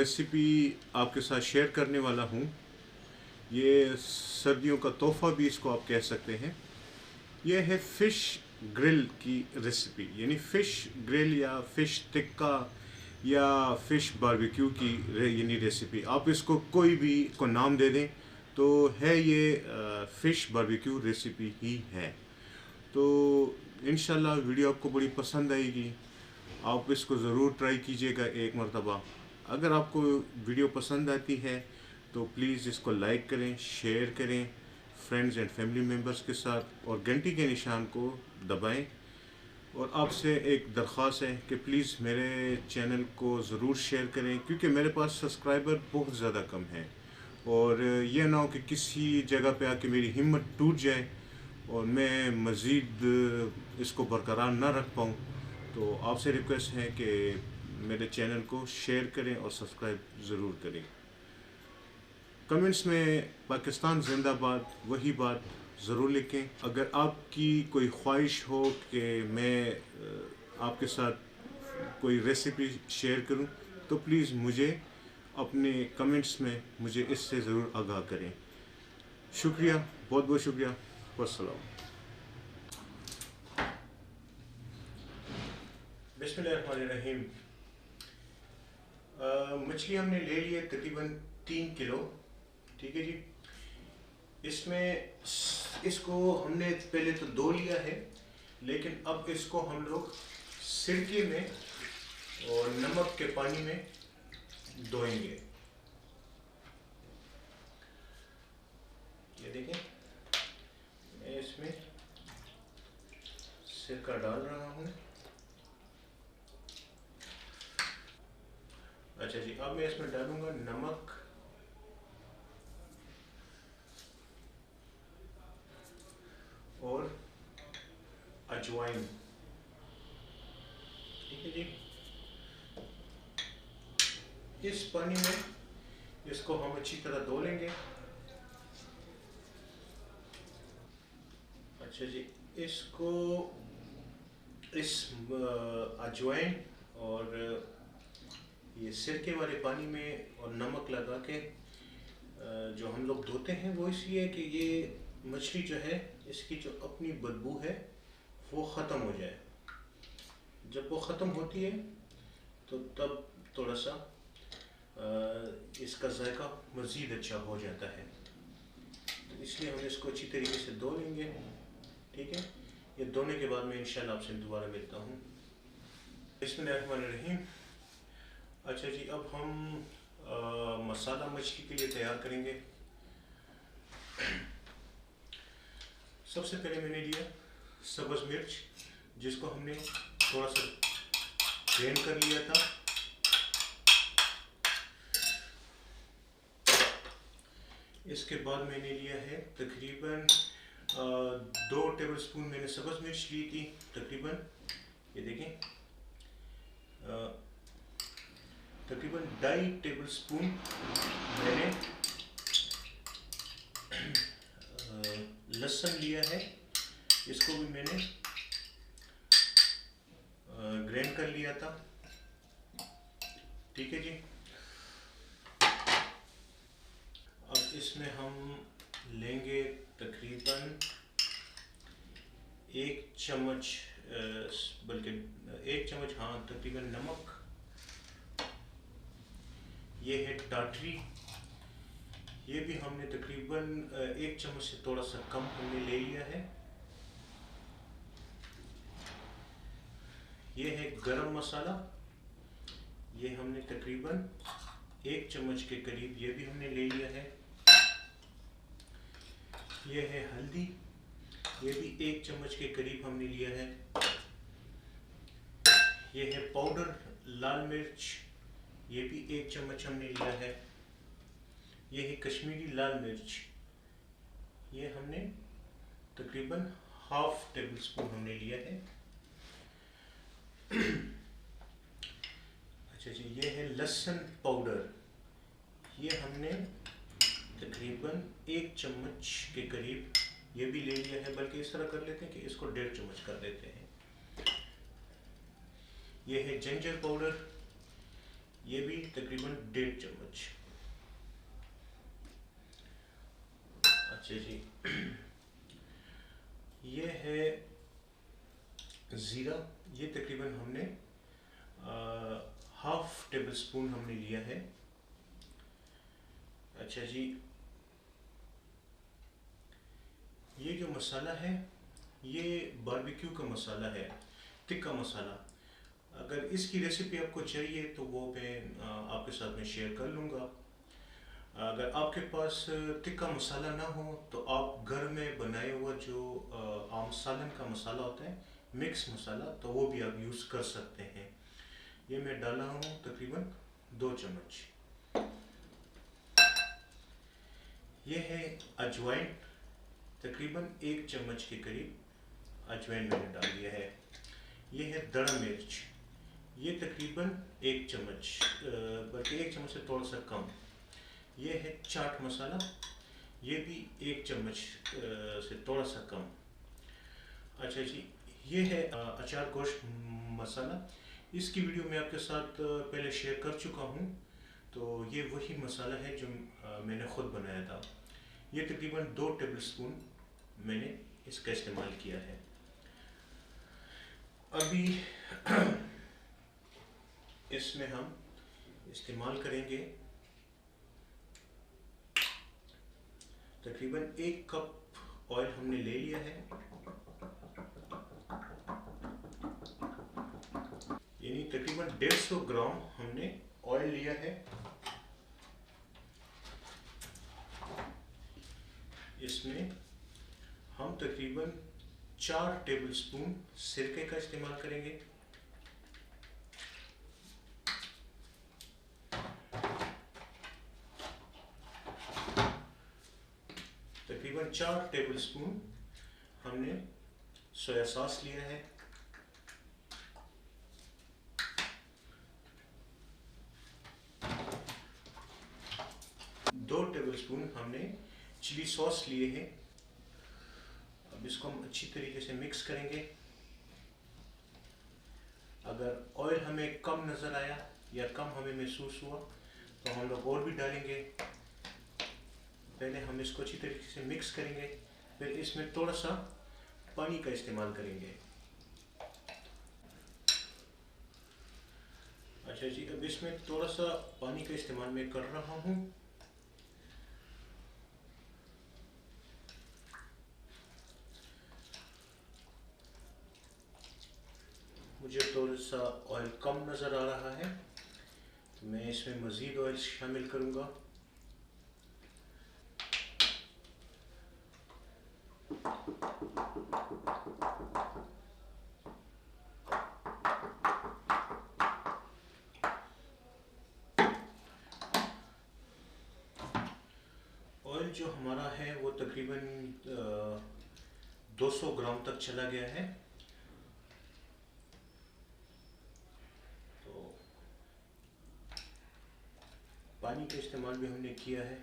Recipe आपके साथ share करने वाला हूँ। ये सर्दियों का तोहफ़ा भी इसको आप कह सकते हैं। ये है फ़िश ग्रिल की रेसिपी, यानी फ़िश ग्रिल या फ़िश टिक्का या फ़िश बारबेक्यू की यानी रेसिपी। आप इसको कोई भी को नाम दे दें तो है ये फ़िश बारबेक्यू रेसिपी ही है। तो इंशाल्लाह वीडियो आपको बड़ी पसंद आएगी। आप इसको ज़रूर ट्राई कीजिएगा एक मरतबा। अगर आपको वीडियो पसंद आती है तो प्लीज़ इसको लाइक करें, शेयर करें फ्रेंड्स एंड फैमिली मेम्बर्स के साथ और घंटी के निशान को दबाएं। और आपसे एक दरख्वास्त है कि प्लीज़ मेरे चैनल को ज़रूर शेयर करें, क्योंकि मेरे पास सब्सक्राइबर बहुत ज़्यादा कम हैं और ये ना हो कि किसी जगह पे आके मेरी हिम्मत टूट जाए और मैं मज़ीद इसको बरकरार ना रख पाऊँ। तो आपसे रिक्वेस्ट है कि मेरे चैनल को शेयर करें और सब्सक्राइब ज़रूर करें। कमेंट्स में पाकिस्तान जिंदाबाद वही बात ज़रूर लिखें। अगर आपकी कोई ख्वाहिश हो कि मैं आपके साथ कोई रेसिपी शेयर करूं तो प्लीज़ मुझे अपने कमेंट्स में मुझे इससे ज़रूर आगाह करें। शुक्रिया, बहुत बहुत शुक्रिया। वस्सलाम। बिस्मिल्लाहिर्रहमानिर्रहीम। मछली हमने ले ली है तकरीबन 3 किलो। ठीक है जी। इसमें इसको हमने पहले तो धो लिया है, लेकिन अब इसको हम लोग सिरके में और नमक के पानी में धोएंगे। ये देखें, मैं इसमें सिरका डाल रहा हूँ। अच्छा जी, अब मैं इसमें डालूंगा नमक और अजवाइन। ठीक है जी। इस पानी में इसको हम अच्छी तरह धो लेंगे। अच्छा जी, इसको इस अजवाइन और ये सिरके वाले पानी में और नमक लगा के जो हम लोग धोते हैं वो इसलिए कि ये मछली जो है इसकी जो अपनी बदबू है वो ख़त्म हो जाए। जब वो ख़त्म होती है तो तब थोड़ा सा इसका जायका मज़ीद अच्छा हो जाता है। तो इसलिए हम इसको अच्छी तरीके से धो लेंगे। ठीक है, ये धोने के बाद मैं इंशाल्लाह आपसे दोबारा मिलता हूँ। बिस्मिल्लाहिर्रहमानिर्रहीम। अच्छा जी, अब हम मसाला मछली के लिए तैयार करेंगे। सबसे पहले मैंने लिया सब्ज़ मिर्च, जिसको हमने थोड़ा सा ग्राइंड कर लिया था। इसके बाद मैंने लिया है तकरीबन 2 टेबलस्पून मैंने सब्ज़ मिर्च ली थी तकरीबन। ये देखें, तकरीबन 2.5 टेबलस्पून मैंने लहसुन लिया है। इसको भी मैंने ग्राइंड कर लिया था। ठीक है जी। अब इसमें हम लेंगे तकरीबन 1 चम्मच, बल्कि 1 चम्मच, हाँ तकरीबन नमक। ये है टाटरी, ये भी हमने तकरीबन 1 चम्मच से थोड़ा सा कम हमने ले लिया है। ये है गरम मसाला, ये हमने तकरीबन 1 चम्मच के करीब ये भी हमने ले लिया है। ये है हल्दी, ये भी 1 चम्मच के करीब हमने लिया है। ये है पाउडर लाल मिर्च, ये भी 1 चम्मच हमने लिया है। ये है कश्मीरी लाल मिर्च, ये हमने तकरीबन ½ टेबल स्पून हमने लिया है। अच्छा जी, ये है लहसुन पाउडर, ये हमने तकरीबन 1 चम्मच के करीब ये भी ले लिया है, बल्कि इस तरह कर लेते हैं कि इसको 1.5 चम्मच कर देते हैं। ये है जिंजर पाउडर, ये भी तकरीबन 1.5 चम्मच। अच्छा जी, ये है ज़ीरा, ये तकरीबन हमने हाफ टेबल स्पून हमने लिया है। अच्छा जी, ये जो मसाला है ये बारबेक्यू का मसाला है, टिक्का मसाला। अगर इसकी रेसिपी आपको चाहिए तो वो मैं आपके साथ में शेयर कर लूँगा। अगर आपके पास टिक्का मसाला ना हो तो आप घर में बनाए हुआ जो आम सालन का मसाला होता है, मिक्स मसाला, तो वो भी आप यूज़ कर सकते हैं। ये मैं डाला हूँ तकरीबन 2 चम्मच। ये है अजवाइन, तकरीबन 1 चम्मच के करीब अजवाइन मैंने डाल दिया है। ये है दड़ा मिर्च, ये तकरीबन 1 चम्मच, बल्कि 1 चम्मच से थोड़ा सा कम। ये है चाट मसाला, ये भी 1 चम्मच से थोड़ा सा कम। अच्छा जी, ये है अचार गोश्त मसाला। इसकी वीडियो मैं आपके साथ पहले शेयर कर चुका हूँ, तो ये वही मसाला है जो मैंने ख़ुद बनाया था। ये तकरीबन 2 टेबल स्पून मैंने इसका इस्तेमाल किया है। अभी इसमें हम इस्तेमाल करेंगे तकरीबन 1 कप ऑयल हमने ले लिया है, यानी तकरीबन 150 ग्राम हमने ऑयल लिया है। इसमें हम तकरीबन 4 टेबल स्पून सिरके का इस्तेमाल करेंगे। तकरीबन 4 टेबल स्पून हमने सोया सॉस लिया है। 2 टेबल स्पून हमने चिली सॉस लिए हैं। अब इसको हम अच्छी तरीके से मिक्स करेंगे। अगर ऑयल हमें कम नज़र आया या कम हमें महसूस हुआ तो हम लोग और भी डालेंगे। पहले हम इसको अच्छी तरीके से मिक्स करेंगे, फिर इसमें थोड़ा सा पानी का इस्तेमाल करेंगे। अच्छा जी, अब इसमें थोड़ा सा पानी का इस्तेमाल मैं कर रहा हूँ। मुझे थोड़ा सा ऑयल कम नज़र आ रहा है तो मैं इसमें मज़ीद ऑयल शामिल करूँगा। ऑयल जो हमारा है वो तकरीबन 200 ग्राम तक चला गया है। तो पानी का इस्तेमाल भी हमने किया है।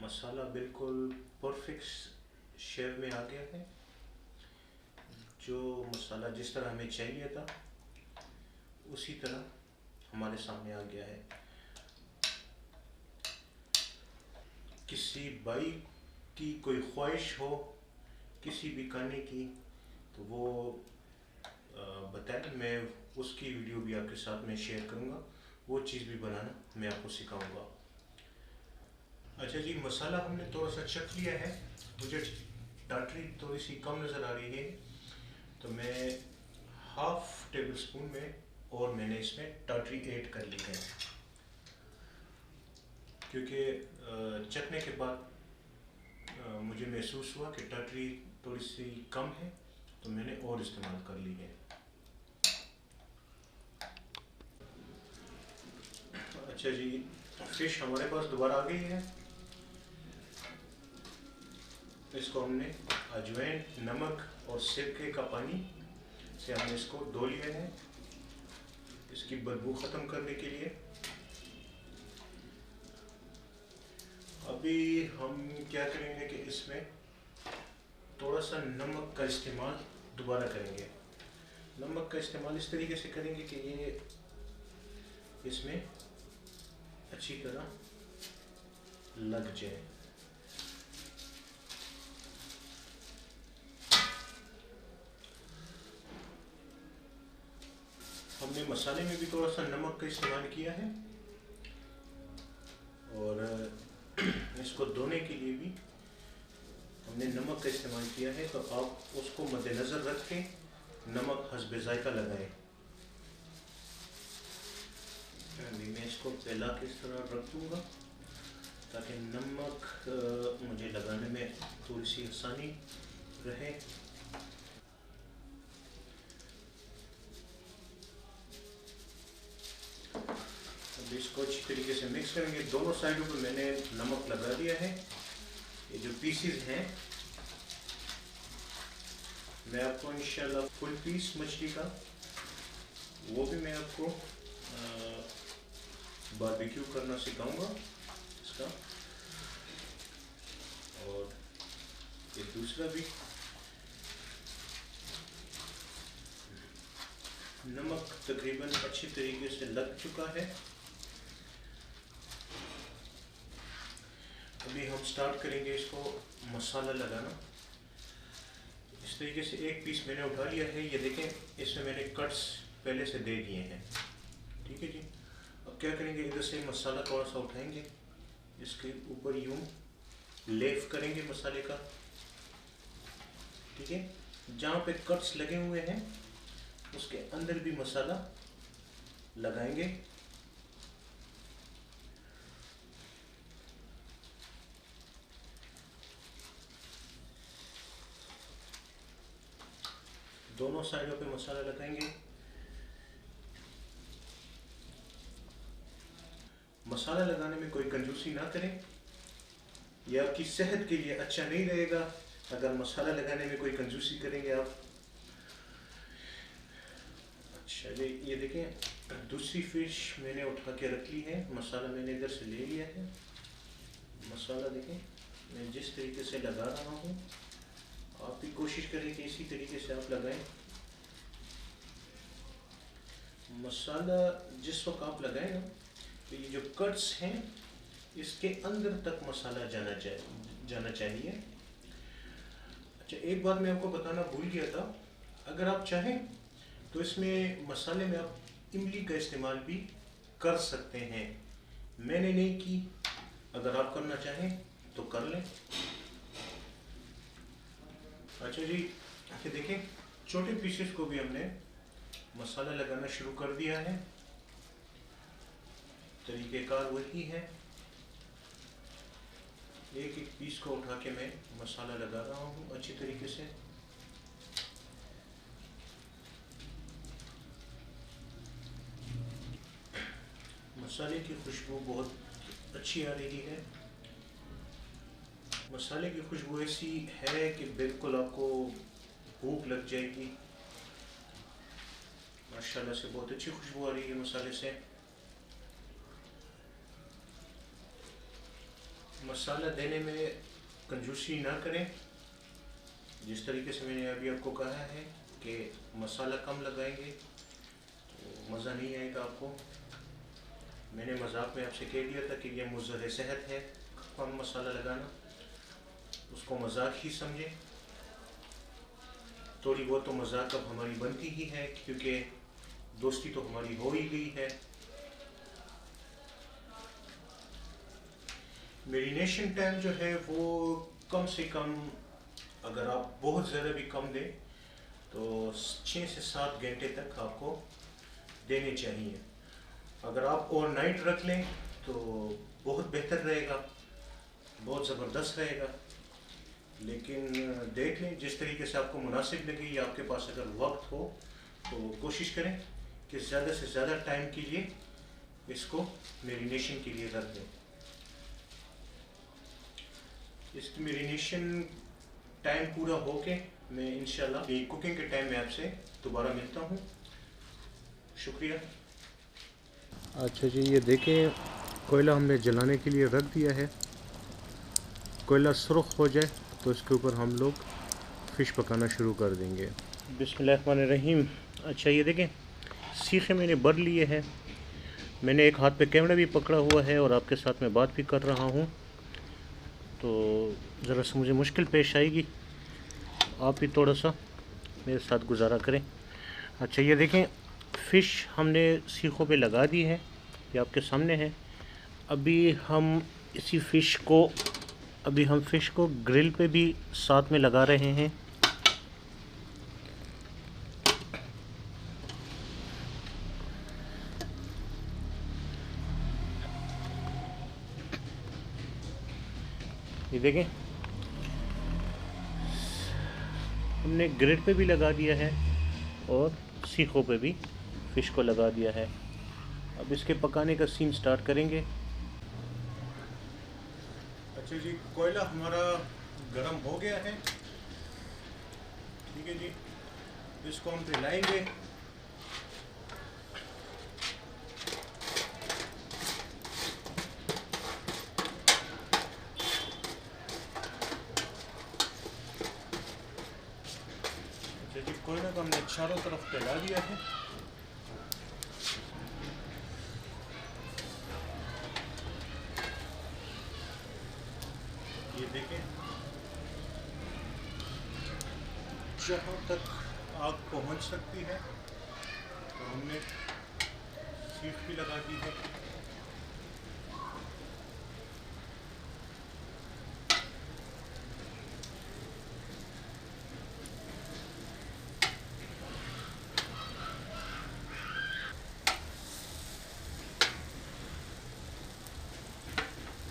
मसाला बिल्कुल परफेक्ट शेप में आ गया है। जो मसाला जिस तरह हमें चाहिए था उसी तरह हमारे सामने आ गया है। किसी भाई की कोई ख्वाहिश हो किसी भी खाने की तो वो बताएं, मैं उसकी वीडियो भी आपके साथ में शेयर करूँगा। वो चीज़ भी बनाना मैं आपको सिखाऊंगा। अच्छा जी, मसाला हमने थोड़ा सा चख लिया है। मुझे टाटरी थोड़ी सी कम नज़र आ रही है तो मैं हाफ टेबल स्पून में और मैंने इसमें टाटरी ऐड कर ली है, क्योंकि चखने के बाद मुझे महसूस हुआ कि टाटरी थोड़ी सी कम है तो मैंने और इस्तेमाल कर ली है। अच्छा जी, फिश हमारे पास दोबारा आ गई है। इसको हमने अजवाइन, नमक और सिरके का पानी से हमने इसको धो लिया है, इसकी बदबू ख़त्म करने के लिए। अभी हम क्या करेंगे कि इसमें थोड़ा सा नमक का इस्तेमाल दोबारा करेंगे। नमक का इस्तेमाल इस तरीके से करेंगे कि ये इसमें अच्छी तरह लग जाए। हमने मसाले में भी थोड़ा सा नमक का इस्तेमाल किया है और इसको धोने के लिए भी हमने नमक का इस्तेमाल किया है, तो आप उसको मद्देनज़र रख के नमक हस्बे ज़ायका लगाएं। अभी मैं इसको फैला के इस तरह रख दूँगा ताकि नमक मुझे लगाने में थोड़ी सी आसानी रहे। अब इसको अच्छी तरीके से मिक्स करेंगे। दोनों साइडों पर मैंने नमक लगा दिया है। ये जो पीसेस हैं मैं आपको इंशाल्लाह फुल पीस मछली का वो भी मैं आपको बारबेक्यू करना सिखाऊंगा इसका। और ये दूसरा भी नमक तकरीबन अच्छी तरीके से लग चुका है। अभी हम स्टार्ट करेंगे इसको मसाला लगाना। इस तरीके से एक पीस मैंने उठा लिया है, ये देखें इसमें मैंने कट्स पहले से दे दिए हैं। ठीक है जी। अब क्या करेंगे, इधर से मसाला थोड़ा सा उठाएंगे, इसके ऊपर यूं लेफ करेंगे मसाले का। ठीक है, जहाँ पे कट्स लगे हुए हैं उसके अंदर भी मसाला लगाएंगे। दोनों साइडों पे मसाला लगाएंगे। मसाला लगाने में कोई कंजूसी ना करें, यह आपकी सेहत के लिए अच्छा नहीं रहेगा अगर मसाला लगाने में कोई कंजूसी करेंगे आप। अच्छा जी, ये देखें दूसरी फिश मैंने उठा के रख ली है, मसाला मैंने इधर से ले लिया है। मसाला देखें मैं जिस तरीके से लगा रहा हूँ, आप भी कोशिश करें कि इसी तरीके से आप लगाएं। मसाला जिस वक्त आप लगाएं ना, तो ये जो कट्स हैं इसके अंदर तक मसाला जाना चाहिए। अच्छा, एक बात मैं आपको बताना भूल गया था, अगर आप चाहें तो इसमें मसाले में आप इमली का इस्तेमाल भी कर सकते हैं। मैंने नहीं की, अगर आप करना चाहें तो कर लें। अच्छा जी, ये देखें छोटे पीसेस को भी हमने मसाला लगाना शुरू कर दिया है। तरीक़ेकार वही है, एक एक पीस को उठा के मैं मसाला लगा रहा हूँ अच्छी तरीके से। मसाले की खुशबू बहुत अच्छी आ रही है। मसाले की खुशबू ऐसी है कि बिल्कुल आपको भूख लग जाएगी। माशाल्लाह से बहुत अच्छी खुशबू आ रही है मसाले से। मसाला देने में कंजूसी ना करें। जिस तरीके से मैंने अभी आपको कहा है कि मसाला कम लगाएंगे तो मज़ा नहीं आएगा आपको। मैंने मजाक में आपसे कह दिया था कि यह मुज़र सेहत है कम मसाला लगाना, उसको मजाक ही समझें। थोड़ी बहुत तो मजाक अब हमारी बनती ही है, क्योंकि दोस्ती तो हमारी हो ही गई है। मेरिनेशन टाइम जो है वो कम से कम, अगर आप बहुत ज़्यादा भी कम दें तो 6 से 7 घंटे तक आपको देने चाहिए। अगर आप ओवरनाइट रख लें तो बहुत बेहतर रहेगा, बहुत ज़बरदस्त रहेगा। लेकिन देख लें जिस तरीके से आपको मुनासिब लगे, या आपके पास अगर वक्त हो तो कोशिश करें कि ज़्यादा से ज़्यादा टाइम के लिए इसको मेरिनेशन के लिए रख दें। इस मेरिनेशन टाइम पूरा होके मैं इंशाल्लाह कुकिंग के टाइम में आपसे दोबारा मिलता हूँ। शुक्रिया। अच्छा जी, ये देखें कोयला हमने जलाने के लिए रख दिया है। कोयला सुर्ख हो जाए तो इसके ऊपर हम लोग फ़िश पकाना शुरू कर देंगे। बिस्मिल्लाहिर्रहमानिर्रहीम। अच्छा ये देखें, सीखे मैंने भर लिए हैं। मैंने एक हाथ पे कैमरा भी पकड़ा हुआ है और आपके साथ मैं बात भी कर रहा हूँ, तो ज़रा सा मुझे मुश्किल पेश आएगी, आप भी थोड़ा सा मेरे साथ गुजारा करें। अच्छा ये देखें, फ़िश हमने सीखों पे लगा दी है, ये आपके सामने है। अभी हम इसी फ़िश को ग्रिल पे भी साथ में लगा रहे हैं। ये देखें, हमने ग्रिल पे भी लगा दिया है और सीखों पे भी फ़िश को लगा दिया है। अब इसके पकाने का सीन स्टार्ट करेंगे। अच्छा जी, कोयला हमारा गरम हो गया है। ठीक है जी, इसको हम फैलाएंगे। अच्छा जी, कोयला को हमने चारों तरफ फैला दिया है। ये देखें, जहाँ तक आग पहुँच सकती है तो हमने सीख भी लगा दी है।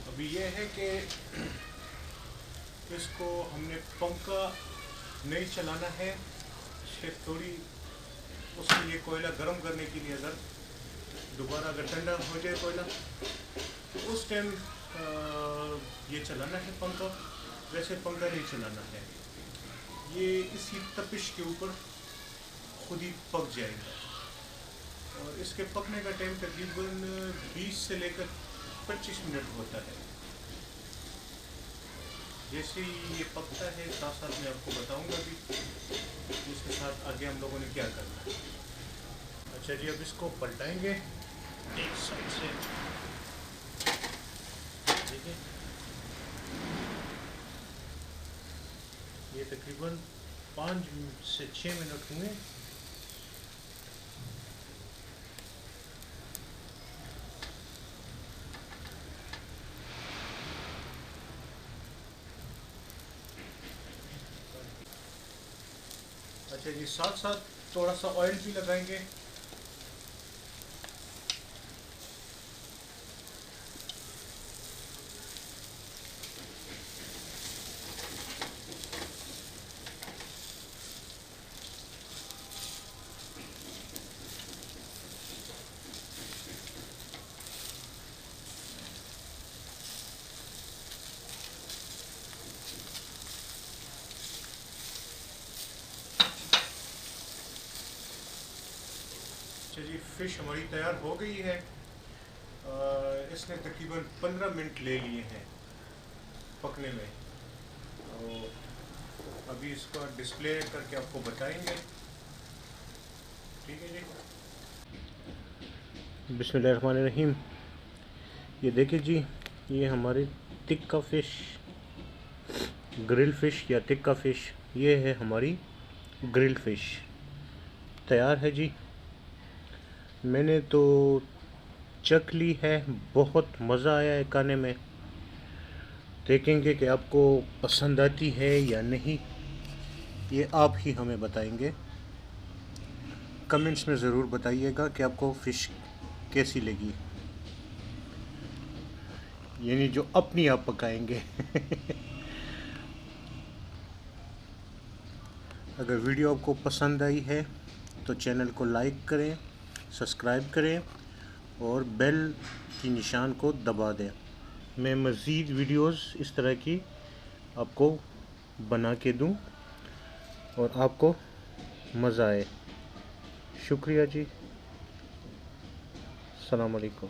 अभी ये है कि इसको हमने पंखा नहीं चलाना है, सिर्फ थोड़ी उसके लिए कोयला गर्म करने के लिए, अगर दोबारा अगर ठंडा हो जाए कोयला तो उस टाइम ये चलाना है पंखा, वैसे पंखा नहीं चलाना है। ये इसी तपिश के ऊपर खुद ही पक जाएगा और इसके पकने का टाइम तकरीबन 20 से लेकर 25 मिनट होता है। जैसे ही ये पकता है साथ साथ मैं आपको बताऊंगा भी इसके साथ आगे हम लोगों ने क्या करना है। अच्छा जी, अब इसको पलटाएंगे एक साइड से। देखिए, ये तकरीबन 5 से 6 मिनट हुए। अच्छा जी, साथ साथ थोड़ा सा ऑयल भी लगाएंगे। अच्छा जी, फ़िश हमारी तैयार हो गई है। इसने तकरीबन 15 मिनट ले लिए हैं पकने में। तो अभी इसका डिस्प्ले करके आपको बताएंगे। ठीक है जी। बिस्मिल्लाहिर्रहमानिर्रहीम। ये देखिए जी, ये हमारी टिक्का फ़िश, ग्रिल फ़िश या टिक्का फ़िश, ये है हमारी ग्रिल फ़िश तैयार है जी। मैंने तो चख ली है, बहुत मज़ा आया है खाने में। देखेंगे कि आपको पसंद आती है या नहीं, ये आप ही हमें बताएंगे। कमेंट्स में ज़रूर बताइएगा कि आपको फ़िश कैसी लगी, यानी जो अपनी आप पकाएंगे। अगर वीडियो आपको पसंद आई है तो चैनल को लाइक करें, सब्सक्राइब करें और बेल की निशान को दबा दें। मैं मज़ीद वीडियोस इस तरह की आपको बना के दूं और आपको मज़ा आए। शुक्रिया जी। अस्सलाम वालेकुम।